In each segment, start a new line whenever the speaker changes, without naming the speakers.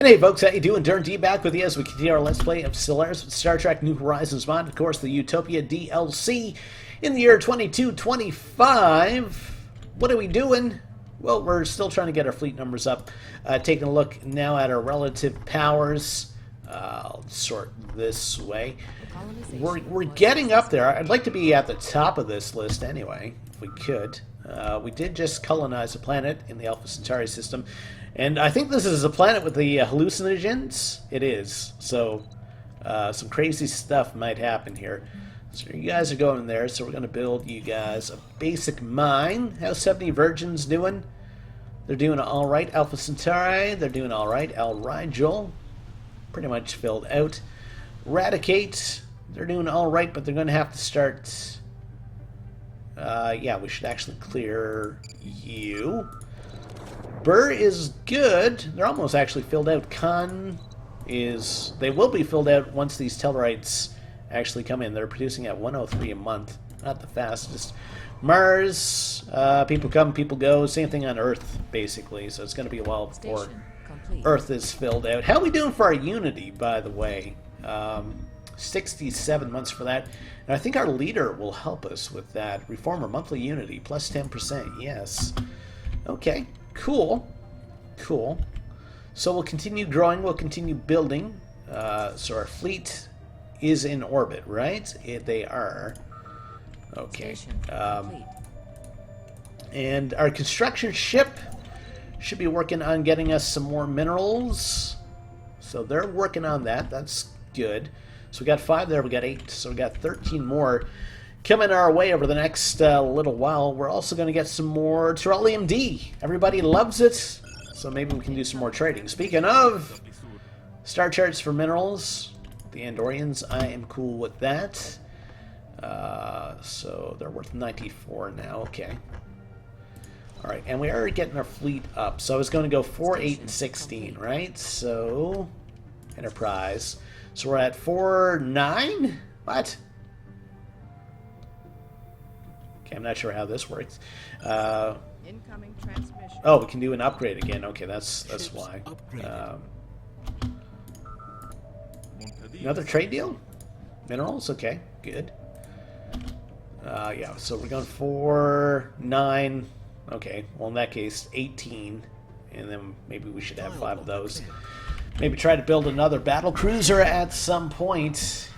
And hey folks, how you doing? Durinde back with you as we continue our Let's Play of Stellaris with Star Trek New Horizons mod, of course the Utopia DLC in the year 2225. What are we doing? Well, we're still trying to get our fleet numbers up. Taking a look now at our relative powers. I'll sort this way. We're getting up there. I'd like to be at the top of this list anyway, if we could. We did just colonize a planet in the Alpha Centauri system. And I think this is a planet with the hallucinogens. It is. So, some crazy stuff might happen here. So you guys are going there, so we're going to build you guys a basic mine. How's 70 Virgins doing? They're doing alright. Alpha Centauri, they're doing alright. Al Rigel, pretty much filled out. Radicate, they're doing alright, but they're going to have to start... yeah, we should actually clear you. Burr is good. They're almost actually filled out. Khan is... They will be filled out once these Tellarites actually come in. They're producing at 103 a month. Not the fastest. Mars, people come, people go. Same thing on Earth, basically. So it's going to be a while before Earth is filled out. How are we doing for our Unity, by the way? 67 months for that. And I think our leader will help us with that. Reformer monthly Unity, plus 10%. Yes. Okay. Cool. Cool. So we'll continue growing, we'll continue building. So our fleet is in orbit, right? They are. Okay. And our construction ship should be working on getting us some more minerals. So they're working on that. That's good. So we got 5 there, we got 8. So we got 13 more coming our way over the next little while. We're also going to get some more Terralium D. Everybody loves it, so maybe we can do some more trading. Speaking of star charts for minerals, the Andorians, I am cool with that. So they're worth 94 now. Okay. All right, and we are getting our fleet up. So I was going to go 4, 8, and 16, right? So Enterprise. So we're at 4, 9. What? I'm not sure how this works.
Incoming transmission.
Oh, we can do an upgrade again. Okay, that's why. Another trade deal? Minerals? Okay, good. Yeah, so we're going 4, 9. Okay, well in that case, 18. And then maybe we should have 5 of those. Maybe try to build another battle cruiser at some point.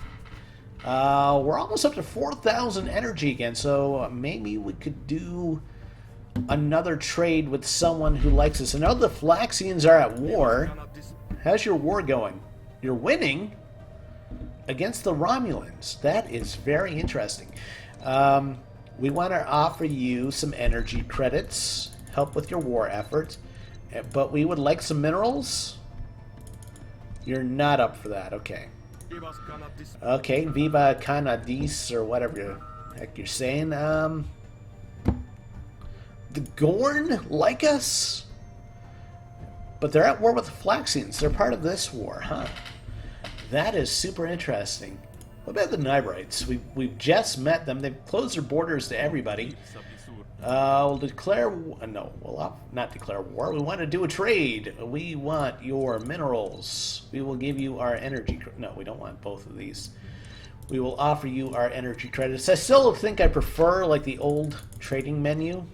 We're almost up to 4,000 energy again, so maybe we could do another trade with someone who likes us. I know the Flaxians are at war. How's your war going? You're winning against the Romulans. That is very interesting. We want to offer you some energy credits, help with your war effort, but we would like some minerals. You're not up for that, okay. Okay, Viva Canadis, or whatever the heck you're saying. The Gorn like us? But they're at war with the Flaxians. They're part of this war, huh? That is super interesting. What about the Nyburites? We've just met them. They've closed their borders to everybody. We'll declare... No, we'll not declare war. We want to do a trade. We want your minerals. We will give you our energy... No, we don't want both of these. We will offer you our energy credits. I still think I prefer, like, the old trading menu.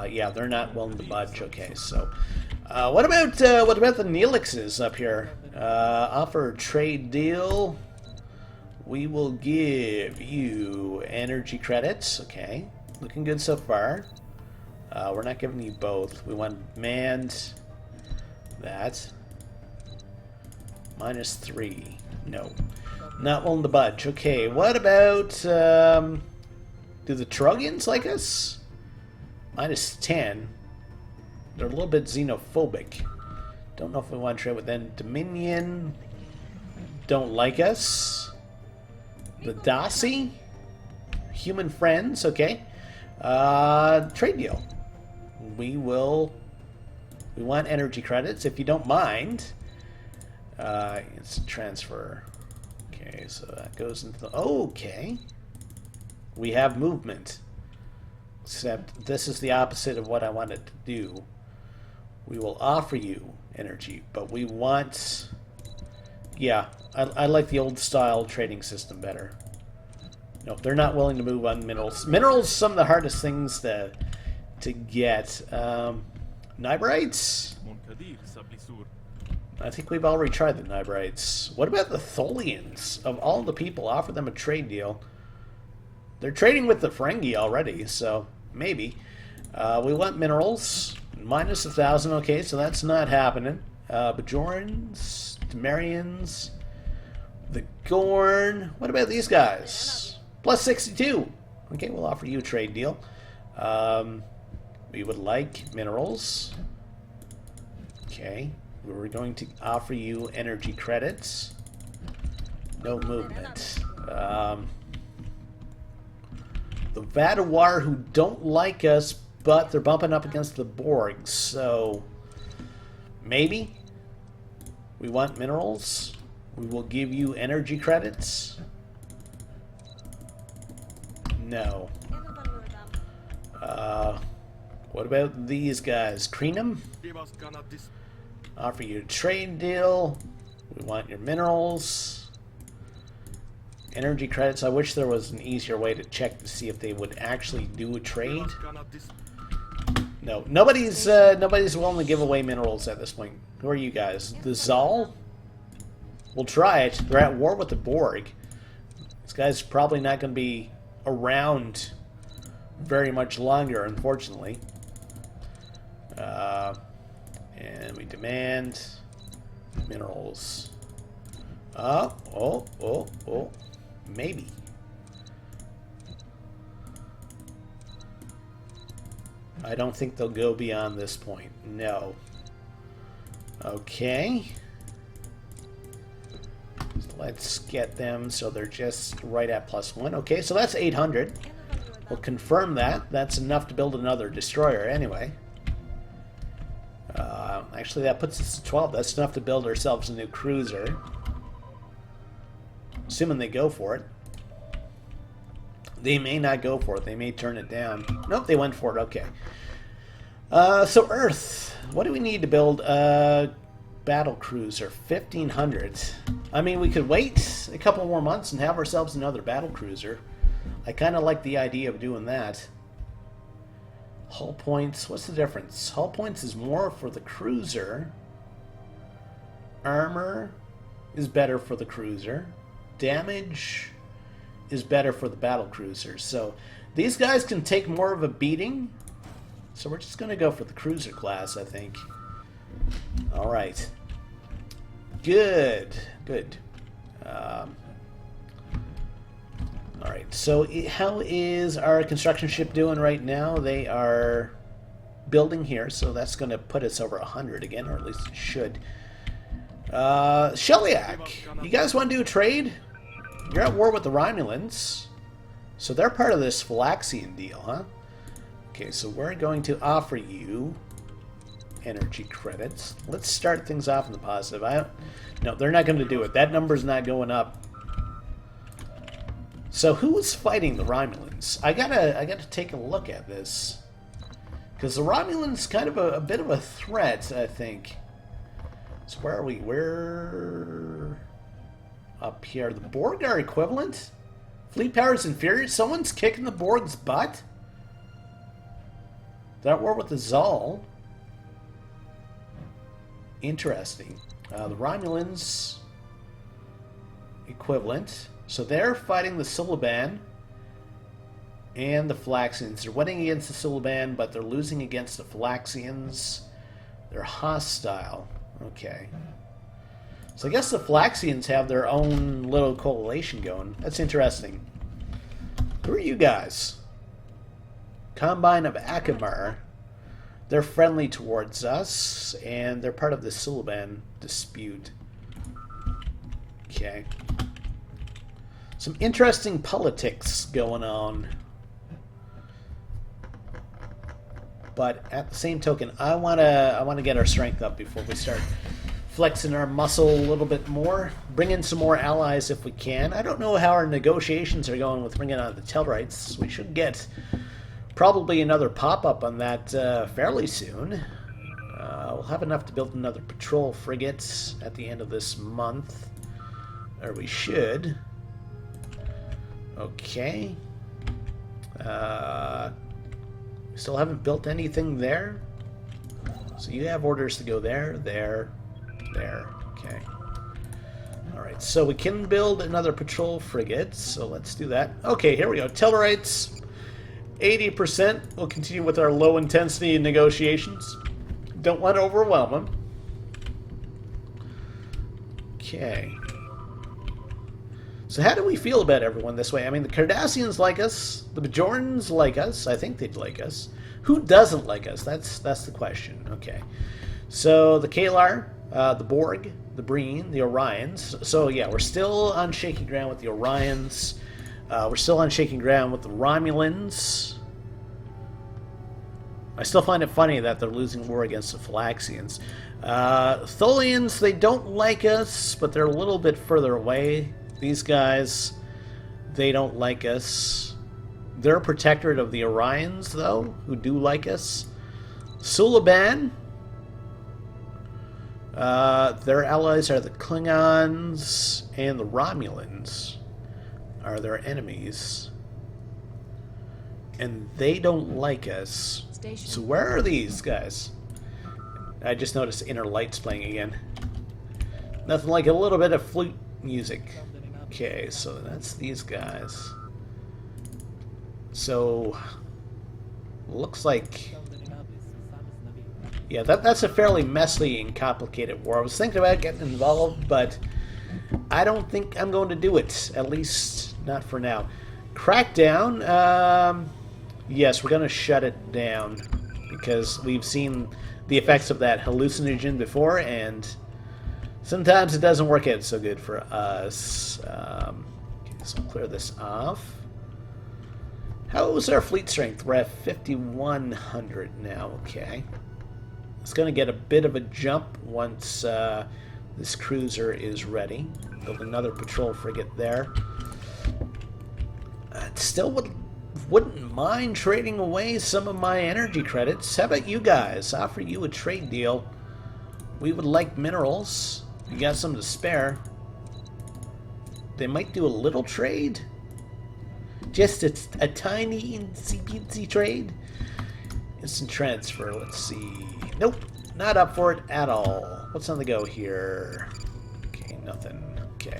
Yeah, they're not willing to budge. Okay, so... what about the Neelixes up here? Offer trade deal... We will give you energy credits. Okay. Looking good so far. We're not giving you both. We want manned. That. -3. No. Not willing to budge. Okay. What about... do the Trogians like us? -10. They're a little bit xenophobic. Don't know if we want to trade with them. Dominion. Don't like us. The Dasi, human friends, okay. Trade deal. We want energy credits, if you don't mind. It's transfer. Okay, so that goes into the... Okay. We have movement. Except this is the opposite of what I wanted to do. We will offer you energy. But we want... Yeah, I like the old style trading system better. No, they're not willing to move on minerals. Minerals, some of the hardest things to get. Nibirites? I think we've already tried the Nibirites. What about the Tholians? Of all the people, offer them a trade deal. They're trading with the Ferengi already, so maybe. We want minerals. Minus 1,000, okay, so that's not happening. Bajorans, Temerians, the Gorn. What about these guys? Plus 62. Okay, we'll offer you a trade deal. We would like minerals. Okay, we're going to offer you energy credits. No movement. The Vadawar, who don't like us, but they're bumping up against the Borg, so maybe we want minerals. We will give you energy credits. No. What about these guys? Kreenum? Offer you a trade deal. We want your minerals. Energy credits. I wish there was an easier way to check to see if they would actually do a trade. No, nobody's willing to give away minerals at this point. Who are you guys? The Zal? We'll try it. They're at war with the Borg. This guy's probably not going to be around very much longer, unfortunately. And we demand minerals. Maybe. I don't think they'll go beyond this point. No. Okay. So let's get them so they're just right at +1. Okay, so that's 800. We'll confirm that. That's enough to build another destroyer anyway. Actually, that puts us to 12. That's enough to build ourselves a new cruiser. Assuming they go for it. They may not go for it. They may turn it down. Nope, they went for it. Okay. So Earth. What do we need to build a battle cruiser? 1,500. I mean, we could wait a couple more months and have ourselves another battle cruiser. I kind of like the idea of doing that. Hull points. What's the difference? Hull points is more for the cruiser. Armor is better for the cruiser. Damage is better for the battle cruiser. So these guys can take more of a beating. So we're just going to go for the cruiser class, I think. All right. Good. Good. All right. So how is our construction ship doing right now? They are building here, so that's going to put us over 100 again, or at least it should. Sheliak, you guys want to do a trade? You're at war with the Romulans, so they're part of this Phylaxian deal, huh? Okay, so we're going to offer you energy credits. Let's start things off in the positive. No, they're not going to do it. That number's not going up. So who is fighting the Romulans? I gotta take a look at this, because the Romulans kind of a bit of a threat, I think. So where are we? We're up here. The Borg are equivalent? Fleet power is inferior? Someone's kicking the Borg's butt? They're at war with the Zal. Interesting. The Romulans equivalent. So they're fighting the Silaban and the Phylaxians. They're winning against the Silaban, but they're losing against the Phylaxians. They're hostile. Okay. So I guess the Phylaxians have their own little coalition going. That's interesting. Who are you guys? Combine of Akamar. They're friendly towards us, and they're part of the Silaban dispute. Okay. Some interesting politics going on. But at the same token, I wanna get our strength up before we start flexing our muscle a little bit more. Bring in some more allies if we can. I don't know how our negotiations are going with bringing on the Tellarites. We should get probably another pop-up on that fairly soon. We'll have enough to build another patrol frigate at the end of this month. Or we should. Okay. Still haven't built anything there. So you have orders to go there, there, there. Okay. Alright, so we can build another patrol frigate. So let's do that. Okay, here we go. Tellarites, 80%. We'll continue with our low intensity negotiations. Don't want to overwhelm them. Okay. So how do we feel about everyone this way? I mean, the Cardassians like us. The Bajorans like us. I think they'd like us. Who doesn't like us? That's the question. Okay. So the Kalar, the Borg, the Breen, the Orions. So yeah, we're still on shaky ground with the Orions. We're still on shaky ground with the Romulans. I still find it funny that they're losing war against the Phylaxians. Tholians, they don't like us, but they're a little bit further away. These guys, they don't like us. They're a protectorate of the Orions, though, who do like us. Sulaban, their allies are the Klingons, and the Romulans are their enemies. And they don't like us. So where are these guys? I just noticed inner lights playing again. Nothing like a little bit of flute music. Okay, so that's these guys. So looks like, yeah, that's a fairly messy and complicated war. I was thinking about getting involved, but I don't think I'm going to do it. At least not for now. Crackdown. Yes, we're going to shut it down because we've seen the effects of that hallucinogen before, and sometimes it doesn't work out so good for us. Okay, so I'll clear this off. How was our fleet strength? We're at 5,100 now. Okay. It's going to get a bit of a jump once this cruiser is ready. Build another patrol frigate there. Still wouldn't mind trading away some of my energy credits. How about you guys? Offer you a trade deal. We would like minerals. You got some to spare. They might do a little trade. Just a tiny insy trade. Instant transfer. Let's see. Nope. Not up for it at all. What's on the go here? Okay, nothing. Okay.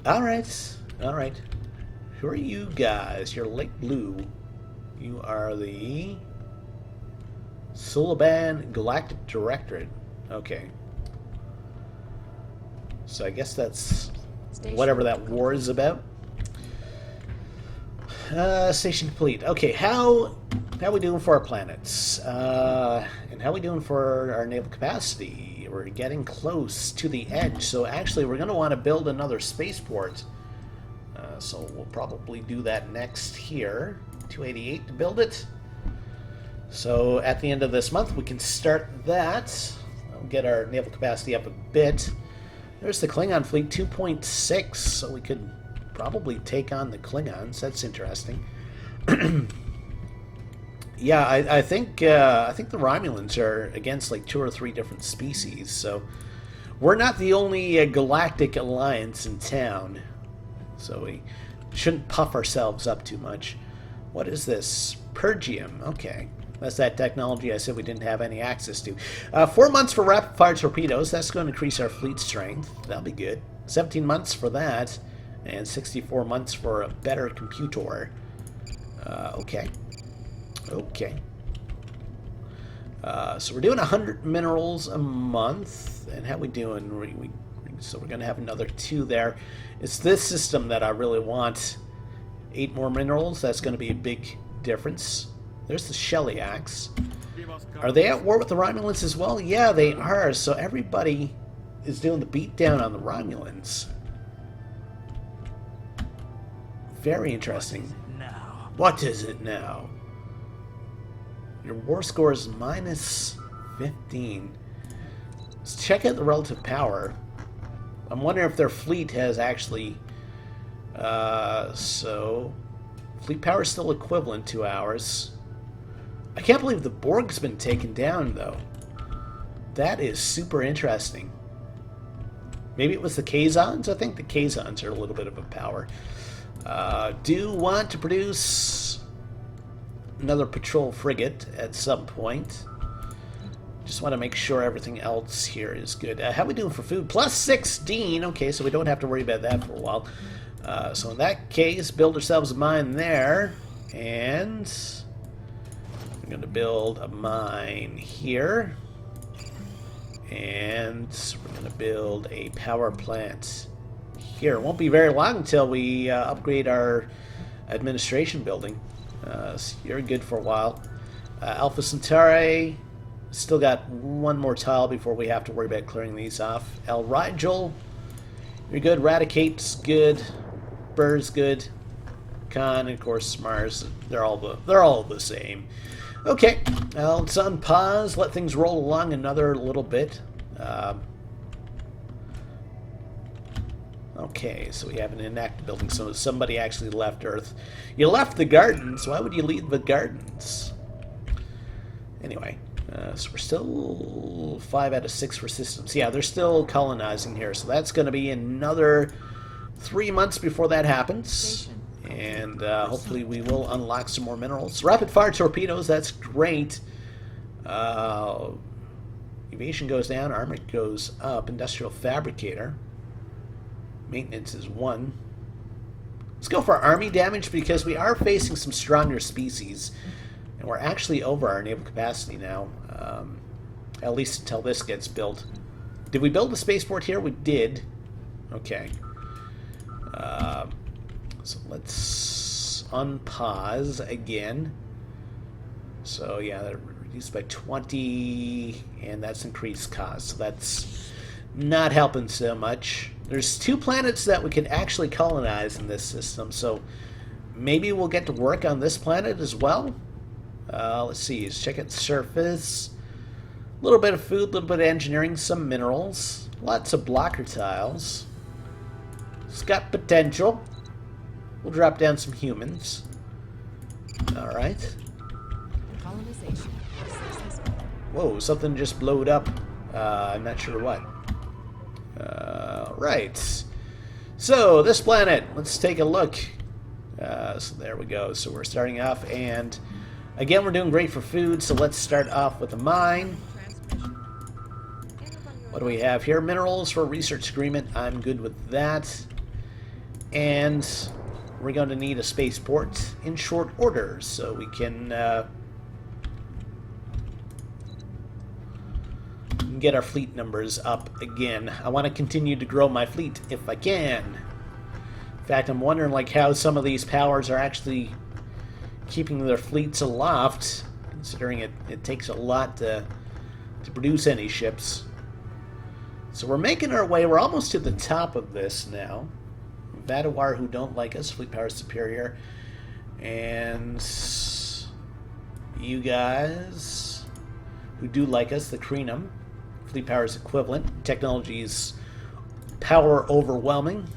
Alright. Alright. Who are you guys? You're light blue. You are the Sulaban Galactic Directorate. Okay. So I guess that's whatever that war is about. Station complete. Okay, how we doing for our planets? And how we doing for our naval capacity? We're getting close to the edge, so actually we're going to want to build another spaceport. So we'll probably do that next here. 288 to build it. So at the end of this month we can start that. I'll get our naval capacity up a bit. There's the Klingon fleet, 2.6, so we could probably take on the Klingons. That's interesting. Yeah, I think the Romulans are against like 2 or 3 different species, so we're not the only galactic alliance in town. So we shouldn't puff ourselves up too much. What is this? Pergium. Okay. That's that technology I said we didn't have any access to. 4 months for rapid-fire torpedoes. That's going to increase our fleet strength. That'll be good. 17 months for that. And 64 months for a better computer. Okay. Okay. So we're doing 100 minerals a month. And how we doing? So we're going to have another 2 there. It's this system that I really want. 8 more minerals. That's going to be a big difference. There's the Shelly Axe. Are they at war with the Romulans as well? Yeah, they are. So everybody is doing the beatdown on the Romulans. Very interesting. What is it now? Your war score is minus 15. Let's check out the relative power. I'm wondering if their fleet has actually... so... Fleet power is still equivalent to ours. I can't believe the Borg's been taken down, though. That is super interesting. Maybe it was the Kazons? I think the Kazons are a little bit of a power. Do want to produce another patrol frigate at some point. Just want to make sure everything else here is good. How are we doing for food? Plus 16. Okay, so we don't have to worry about that for a while. So in that case, build ourselves a mine there. And I'm going to build a mine here. And we're going to build a power plant here. It won't be very long until we upgrade our administration building. So you're good for a while. Alpha Centauri, still got one more tile before we have to worry about clearing these off. El Rigel, you're good. Radicate's good. Burr's good. Khan, and of course Mars. They're all the same. Okay, let's unpause, let things roll along another little bit. Okay, so we have an inactive building, so somebody actually left Earth. You left the gardens, why would you leave the gardens? Anyway, so we're still 5 out of 6 for systems. Yeah, they're still colonizing here, so that's going to be another 3 months before that happens. And hopefully we will unlock some more minerals. Rapid fire torpedoes, that's great. Evasion goes down, armor goes up. Industrial fabricator. Maintenance is 1. Let's go for army damage because we are facing some stronger species. And we're actually over our naval capacity now. At least until this gets built. Did we build a spaceport here? We did. Okay. So let's unpause again. So yeah, that reduced by 20, and that's increased cost. So that's not helping so much. There's 2 planets that we could actually colonize in this system, so maybe we'll get to work on this planet as well. Let's see, let's check its surface. A little bit of food, a little bit of engineering, some minerals, lots of blocker tiles. It's got potential. We'll drop down some humans. Alright. Whoa, something just blowed up. I'm not sure what. Right. So, this planet, let's take a look. So there we go. So we're starting off, and again, we're doing great for food, so let's start off with a mine. What do we have here? Minerals for research agreement. I'm good with that. And we're going to need a spaceport in short order, so we can get our fleet numbers up again. I want to continue to grow my fleet if I can. In fact, I'm wondering like how some of these powers are actually keeping their fleets aloft, considering it takes a lot to produce any ships. So we're making our way. We're almost to the top of this now. Vadawar, who don't like us, fleet power superior, and you guys who do like us, the Krenum, fleet power is equivalent, technology is power overwhelming.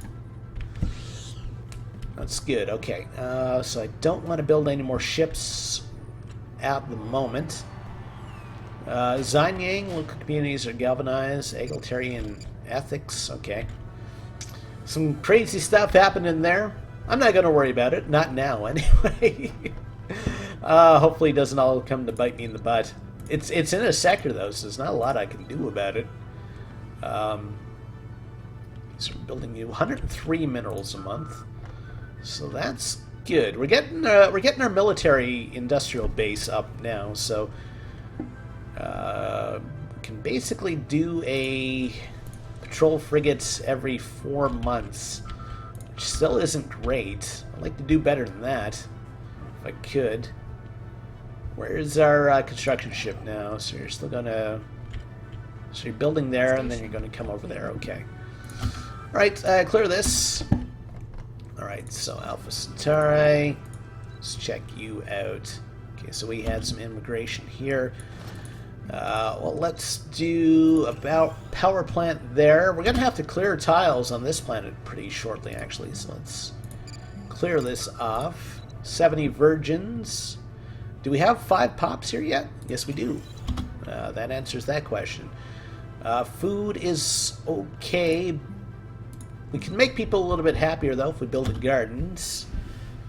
That's good. Okay, so I don't want to build any more ships at the moment. Zanyang, local communities are galvanized, egalitarian ethics. Okay. Some crazy stuff happening there. I'm not going to worry about it. Not now, anyway. Hopefully it doesn't all come to bite me in the butt. It's in a sector, though, so there's not a lot I can do about it. So we're building you 103 minerals a month. So that's good. We're getting our military industrial base up now, so we can basically do a patrol frigates every 4 months, which still isn't great. I'd like to do better than that, if I could. Where's our construction ship now? So you're still gonna... So you're building there, and then you're gonna come over there. Okay. Alright, clear this. Alright, so Alpha Centauri. Let's check you out. Okay, so we had some immigration here. Well, let's do about power plant there. We're going to have to clear tiles on this planet pretty shortly, actually. So let's clear this off. 70 virgins. Do we have 5 pops here yet? Yes, we do. That answers that question. Food is okay. We can make people a little bit happier, though, if we build gardens.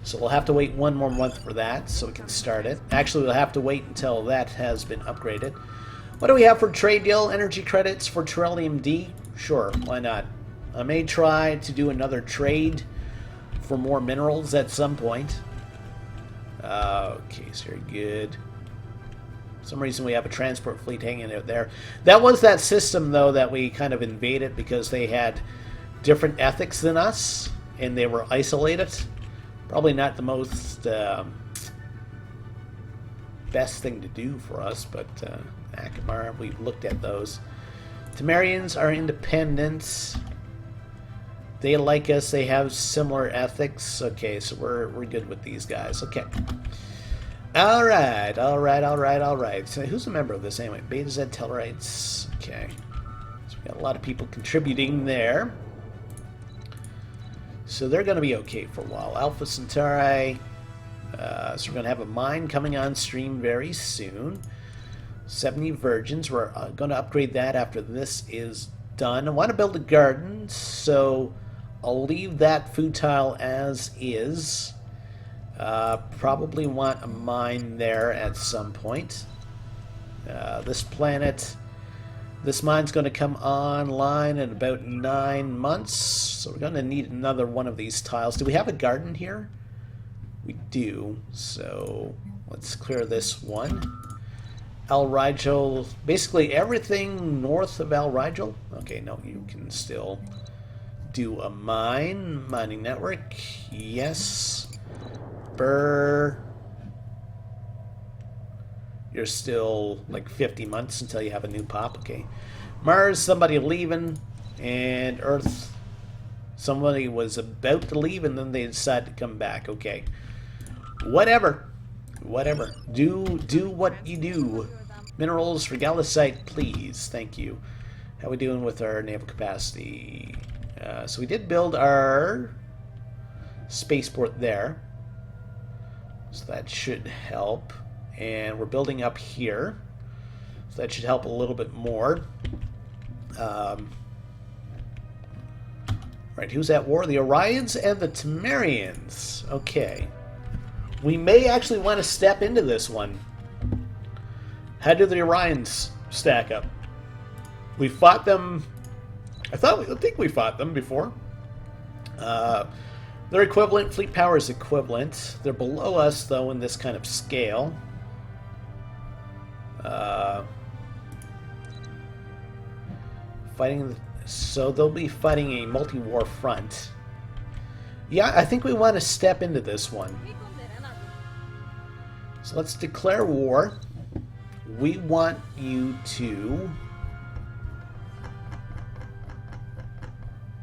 So we'll have to wait one more month for that, so we can start it. Actually, we'll have to wait until that has been upgraded. What do we have for trade deal? Energy credits for Terrellium D? Sure, why not? I may try to do another trade for more minerals at some point. Okay, so very good. For some reason we have a transport fleet hanging out there. That was that system, though, that we kind of invaded because they had different ethics than us, and they were isolated. Probably not the most best thing to do for us, but Akamar, we've looked at those. Temerians are independent. They like us. They have similar ethics. Okay, so we're good with these guys. Okay. All right. So who's a member of this anyway? Beta Z Tellarites. Okay. So we got a lot of people contributing there. So they're going to be okay for a while. Alpha Centauri. So we're going to have a mine coming on stream very soon. 70 virgins. We're going to upgrade that after this is done. I want to build a garden, so I'll leave that food tile as is. Probably want a mine there at some point. This planet, this mine's going to come online in about 9 months, so we're going to need another one of these tiles. Do we have a garden here? We do, so let's clear this one. Al Rigel, basically everything north of Al Rigel. Okay, no, you can still do a mining network. Yes. Burr. You're still like 50 months until you have a new pop. Okay. Mars, somebody leaving. And Earth, somebody was about to leave and then they decided to come back. Okay. Whatever. Do what you do. Minerals, regalicite, please. Thank you. How we doing with our naval capacity? So we did build our spaceport there. So that should help. And we're building up here. So that should help a little bit more. Right, who's at war? The Orions and the Temerians. Okay. We may actually want to step into this one. How do the Orions stack up? We fought them. I think we fought them before. They're equivalent. Fleet power is equivalent. They're below us, though, in this kind of scale. Fighting. So they'll be fighting a multi-war front. Yeah, I think we want to step into this one. So let's declare war. We want you to...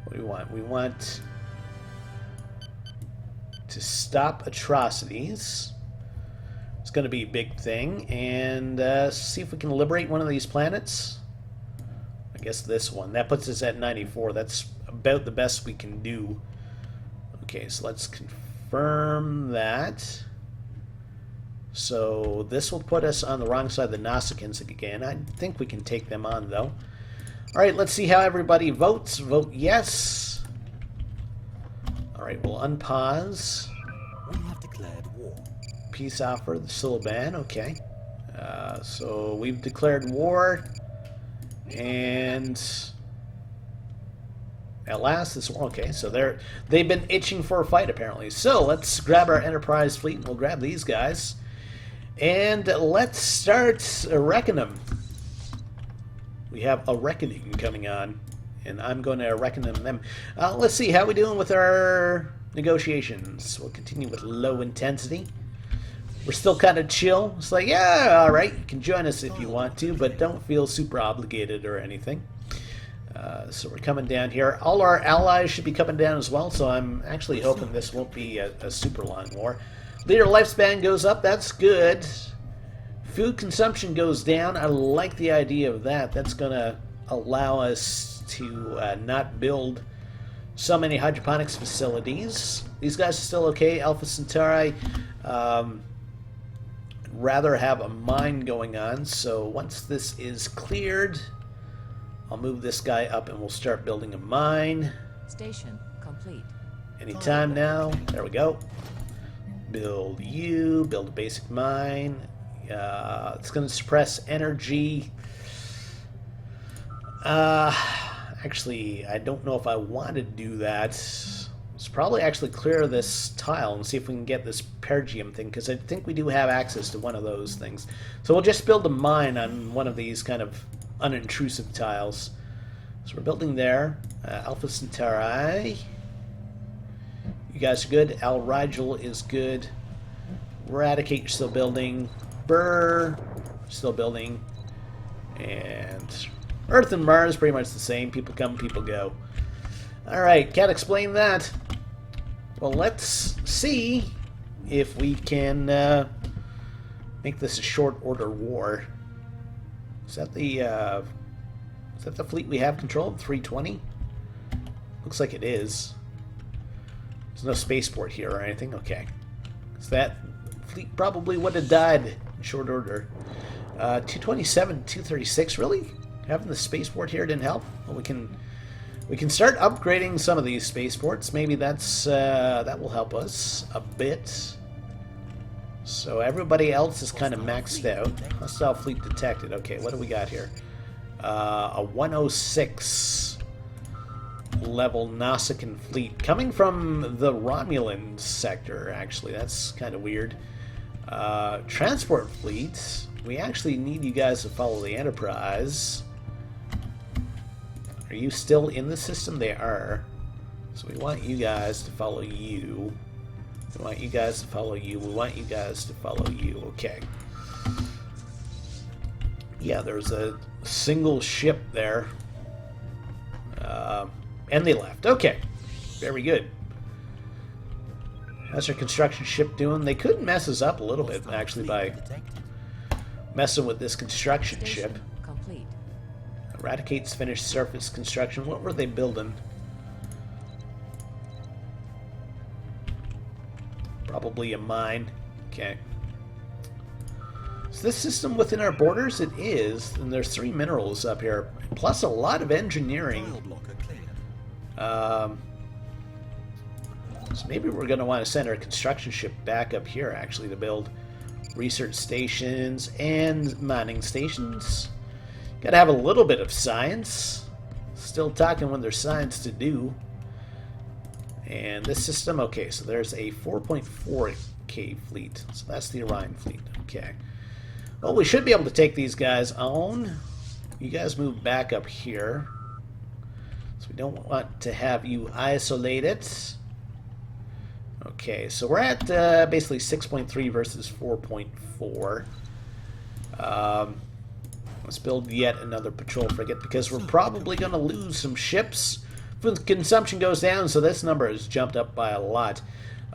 What do we want? We want to stop atrocities. It's going to be a big thing. And see if we can liberate one of these planets. I guess this one. That puts us at 94. That's about the best we can do. Okay, so let's confirm that. So this will put us on the wrong side of the Nausicaans again. I think we can take them on, though. Alright, let's see how everybody votes. Vote yes. Alright, we'll unpause.
We have declared war.
Peace offer, the Sylvan, okay. So we've declared war. And at last, this okay. So they've been itching for a fight, apparently. So let's grab our Enterprise fleet, and we'll grab these guys. And let's start a reckoning. We have a reckoning coming on, and I'm going to reckon them. Let's see how we doing with our negotiations. We'll continue with low intensity. We're still kind of chill. It's like, yeah, all right, you can join us if you want to, but don't feel super obligated or anything. So we're coming down here. All our allies should be coming down as well, so I'm actually hoping this won't be a super long war. Leader lifespan goes up. That's good. Food consumption goes down. I like the idea of that. That's going to allow us to not build so many hydroponics facilities. These guys are still okay. Alpha Centauri, rather have a mine going on, so once this is cleared, I'll move this guy up and we'll start building a mine.
Station complete.
Anytime now. There we go. Build you, build a basic mine. It's going to suppress energy. Actually, I don't know if I want to do that. Let's probably actually clear this tile and see if we can get this Pergium thing, because I think we do have access to one of those things. So we'll just build a mine on one of these kind of unintrusive tiles. So we're building there. Alpha Centauri. You guys are good. Al Rigel is good. Eradicate, still building. Burr, still building. And Earth and Mars, pretty much the same. People come, people go. Alright, can't explain that. Well, let's see if we can make this a short order war. Is that the fleet we have control of? 320? Looks like it is. There's no spaceport here or anything. Okay. So that fleet probably would have died in short order. 227, 236, really? Having the spaceport here didn't help? Well, we can start upgrading some of these spaceports. Maybe that's that will help us a bit. So everybody else is kind of maxed out. Hostile fleet detected. Okay, what do we got here? A 106 level Nausicaan fleet coming from the Romulan sector. Actually, that's kind of weird. Transport fleets. We actually need you guys to follow the Enterprise. Are you still in the system? They are. So we want you guys to follow you. We want you guys to follow you. We want you guys to follow you. Okay. Yeah, there's a single ship there. And they left. Okay. Very good. How's our construction ship doing? They could mess us up a little bit, actually, by messing with this construction ship.
Complete.
Eradicates finished surface construction. What were they building? Probably a mine. Okay. Is this system within our borders? It is. And there's 3 minerals up here. Plus a lot of engineering. So maybe we're going to want to send our construction ship back up here, actually, to build research stations and mining stations. Got to have a little bit of science. Still talking when there's science to do. And this system, okay, so there's a 4.4K fleet. So that's the Orion fleet. Okay. Well, we should be able to take these guys on. You guys move back up here. So we don't want to have you isolated. Okay, so we're at basically 6.3 versus 4.4. Let's build yet another patrol frigate because we're probably going to lose some ships. Food consumption goes down, so this number has jumped up by a lot.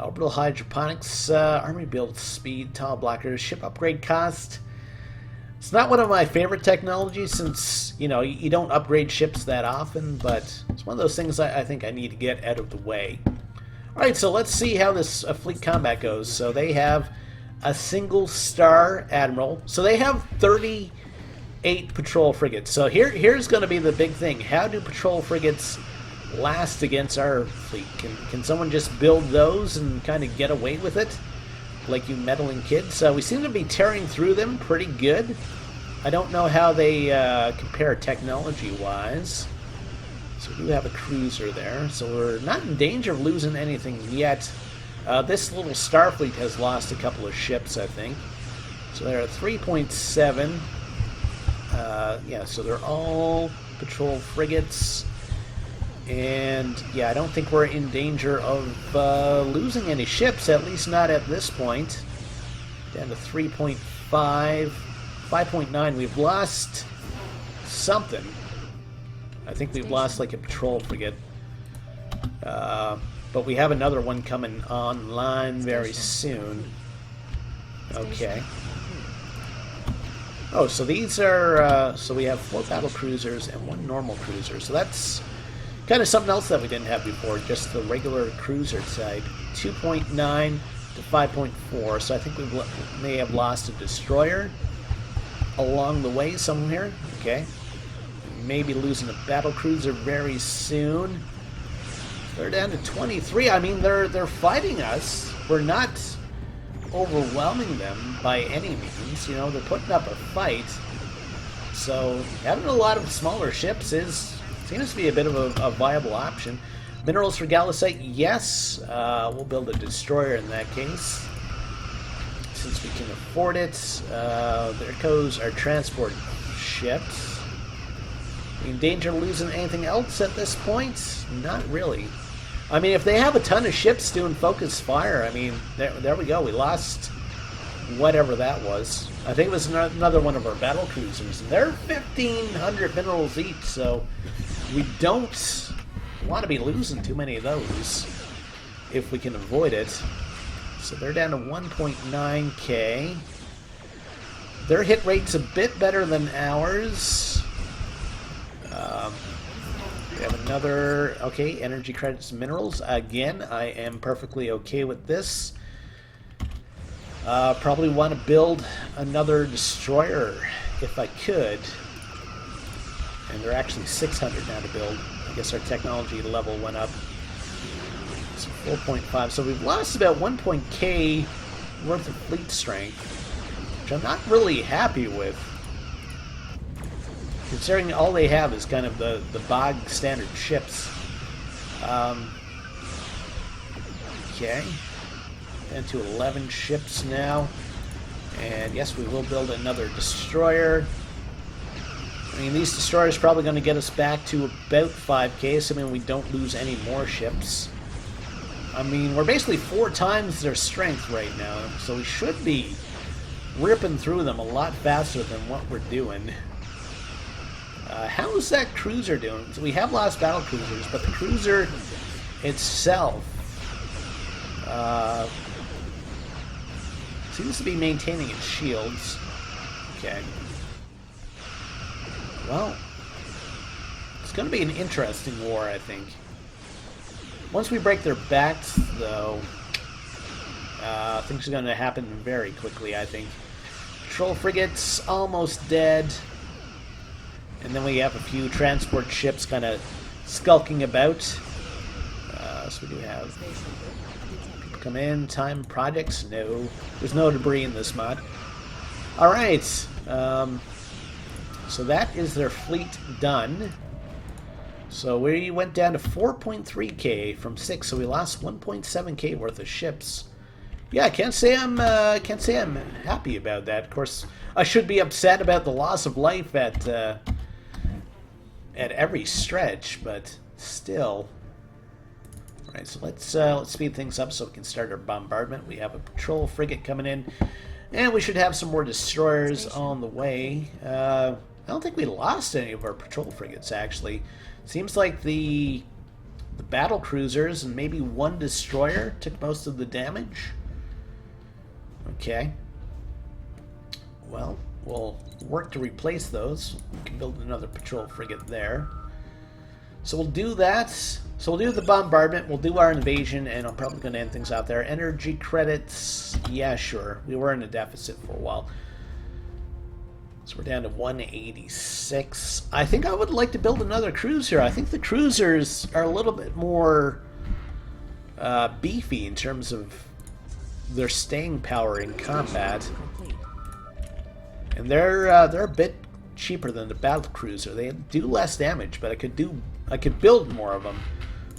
Orbital hydroponics, army build speed, tile blockers, ship upgrade cost. It's not one of my favorite technologies since, you know, you don't upgrade ships that often, but it's one of those things I think I need to get out of the way. Alright, so let's see how this fleet combat goes. So they have a single star admiral. So they have 38 patrol frigates. So here's going to be the big thing. How do patrol frigates last against our fleet? Can someone just build those and kind of get away with it? Like you meddling kids? So we seem to be tearing through them pretty good. I don't know how they compare technology-wise. So we do have a cruiser there, so we're not in danger of losing anything yet. This little Starfleet has lost a couple of ships, I think. So they're at 3.7. Yeah, so they're all patrol frigates. And, yeah, I don't think we're in danger of losing any ships, at least not at this point. Down to 3.5. 5.9. We've lost something. I think we've lost like a patrol frigate. But we have another one coming online very soon. Okay. Oh, so these are... so we have 4 battle cruisers and 1 normal cruiser. So that's kind of something else that we didn't have before. Just the regular cruiser type. 2.9 to 5.4, so I think we may have lost a destroyer along the way somewhere. Okay. Maybe losing a battle cruiser very soon. They're down to 23. I mean, they're fighting us. We're not overwhelming them by any means. You know, they're putting up a fight. So having a lot of smaller ships seems to be a bit of a viable option. Minerals for Gallicite, yes. We'll build a destroyer in that case, since we can afford it. There goes our transport ships. In danger of losing anything else at this point? Not really. I mean, if they have a ton of ships doing focus fire, I mean, there we go. We lost whatever that was. I think it was another one of our battle cruisers. They're 1,500 minerals each, so we don't want to be losing too many of those if we can avoid it. So they're down to 1.9k. Their hit rate's a bit better than ours. We have another, okay, energy credits and minerals. Again, I am perfectly okay with this. Probably want to build another destroyer if I could. And they're actually 600 now to build. I guess our technology level went up. So 4.5. So we've lost about 1.k worth of fleet strength, which I'm not really happy with, considering all they have is kind of the bog standard ships. Okay. Into 11 ships now. And yes, we will build another destroyer. I mean, these destroyers are probably going to get us back to about 5k, assuming we don't lose any more ships. I mean, we're basically 4 times their strength right now, so we should be ripping through them a lot faster than what we're doing. How's that cruiser doing? So we have lost battle cruisers, but the cruiser itself seems to be maintaining its shields. Okay. Well, it's going to be an interesting war, I think. Once we break their backs, though, things are going to happen very quickly, I think. Patrol frigates almost dead. And then we have a few transport ships kind of skulking about. So we do have people come in. Time projects? No. There's no debris in this mod. Alright. So that is their fleet done. So we went down to 4.3k from 6, so we lost 1.7k worth of ships. Yeah, I can't say I'm happy about that. Of course, I should be upset about the loss of life at every stretch, but still. All right, so let's speed things up so we can start our bombardment. We have a patrol frigate coming in, and we should have some more destroyers on the way. I don't think we lost any of our patrol frigates, actually. Seems like the battle cruisers and maybe one destroyer took most of the damage. Okay. Well, we'll work to replace those. We can build another patrol frigate there. So we'll do that. So we'll do the bombardment, we'll do our invasion, and I'm probably going to end things out there. Energy credits, yeah, sure. We were in a deficit for a while. So we're down to 186. I think I would like to build another cruiser. I think the cruisers are a little bit more beefy in terms of their staying power in combat. And they're a bit cheaper than the battle cruiser. They do less damage, but I could build more of them.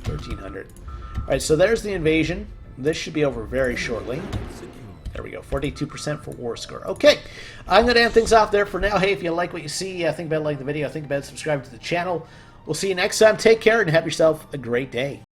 1,300. All right, so there's the invasion. This should be over very shortly. There we go, 42% for war score. Okay, I'm going to end things off there for now. Hey, if you like what you see, think about liking the video, think about subscribing to the channel. We'll see you next time. Take care and have yourself a great day.